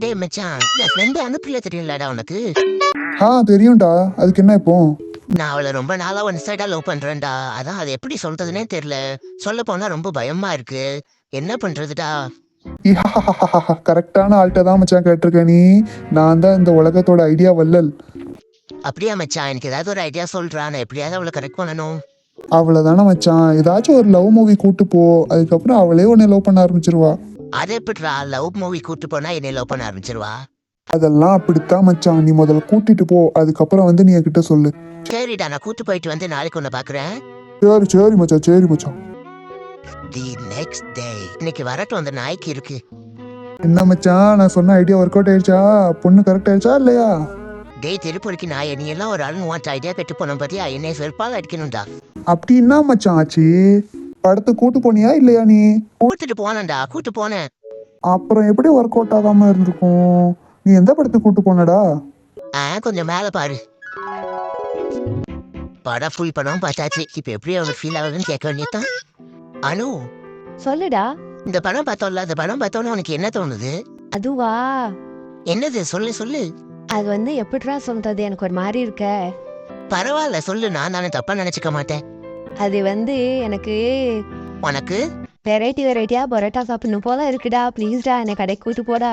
டேய் மச்சான், என் ஃப்ரெண்டு அனுப்பில தெரியும்லடா உனக்கு. தெரியும்டா. அதுக்கு என்ன இப்போ? நான் அவளை ரொம்ப நாளா ஒன் சைடா லவ் பண்றேன்டா. அதான் அது எப்படி சொல்றதுனே தெரியல. சொல்ல போனா ரொம்ப பயமா இருக்கு. என்ன பண்றதுடா? கரெக்டான ஆள்கிட்ட தான் மச்சான் கேட்டிருக்க நீ. நான் தான் இந்த உலகத்தோட ஐடியா வல்லல். அப்படியா மச்சான், எனக்கு ஏதாவது ஒரு ஐடியா சொல்றா. நான் எப்படியாவது அவளை கரெக்ட் பண்ணணும். அவ்வளோதானே மச்சான். ஏதாச்சும் ஒரு லவ் மூவி கூட்டு போ. அதுக்கப்புறம் அவளே உன்னை லவ் பண்ண ஆரம்பிச்சிருவா. அது எப்படிடா லவ் மூவி கூட்டு போனா என்னை லவ் பண்ண ஆரம்பிச்சிருவா? அதெல்லாம் அப்படித்தான் மச்சான். நீ முதல்ல கூட்டிட்டு போ. அதுக்கப்புறம் வந்து நீ என்கிட்ட சொல்லு. சரிடா, நான் கூட்டு போயிட்டு வந்து நாளைக்கு உன்னை பாக்குறேன். சரி சரி மச்சான், சரி மச்சான். The next day. இன்னைக்கு வரட்டும், அந்த நாய்க்கு இருக்கு. என்ன மச்சான், நான் சொன்ன ஐடியா ஒர்க் அவுட் ஆயிடுச்சா? பொண்ணு கரெக்ட் ஆயிடுச்சா இல்லையா? டேய் திருப்பூருக்கு நாய், நீ எல்லாம் ஒரு ஆள் உன் ஐடியா கெட்டு போன பத்தியா? என்னை செருப்பால் அடிக்கணும்டா. அப்படின்னா மச்சான் ஆச்சு. படத்துக்கு கூட்டு போனியா இல்லையா நீ? கூட்டிட்டு போனேன்டா, கூட்டு போனேன். அப்புறம் எப்படி ஒர்க் அவுட் ஆகாம இருந்திருக்கும்? நீ எந்த படத்துக்கு கூட்டு போனடா? கொஞ்சம் மேல பாரு. படம் ஃபுல் படம் பார்த்தாச்சு. இப்ப எப்படி அவனுக்கு ஃபீல் ஆகுதுன்னு கேட்க வேண்டியதான். அனு, சொல்லுடா. இந்த படம் பார்த்தோம்ல, அந்த படம் பார்த்தோன்னு உனக்கு என்ன தோணுது? அதுவா? என்னது? சொல்லு சொல்லு. அது வந்து எப்படிடா சொல்றது, எனக்கு ஒரு மாதிரி இருக்க. பரவாயில்ல சொல்லு, நான் தானே தப்பா நினைச்சுக்க மாட்டேன். அது வந்து எனக்கு உனக்கு வெரைட்டியா பரோட்டா சாப்பிடணும் போல இருக்குடா. ப்ளீஸ்டா என்னை கடைக்கு கூட்டு போடா.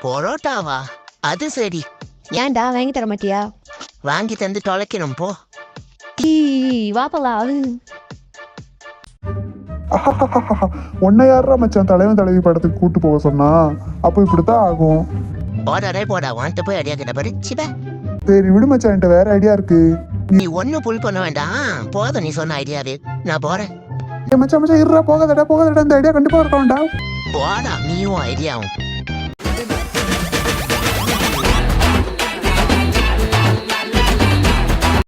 பரோட்டாவா? அது சரி, ஏன்டா வாங்கி தர மாட்டியா? வாங்கி தந்து தொலைக்கணும் போ. வாப்பலாம். உன்னை யாரா மச்சான் தலைவன் தலைவி படத்துக்கு கூட்டு போக சொன்னா? அப்போ இப்படித்தான் ஆகும். போடாடே போடா, வாங்கிட்டு போய் அடியா கிட்ட பாரு. சிபா, சரி விடு மச்சான், என்கிட்ட வேற ஐடியா இருக்கு. நீ ஒன்னும் புல் பண்ண வேண்டாம். போதும் நீ சொன்ன ஐடியாவே. நான் போறேன். மச்சான் மச்சான் இருடா, போகாதடா போகாதடா, இந்த ஐடியா கண்டிப்பா இருக்கா. போடா நீயும் ஐடியாவும்.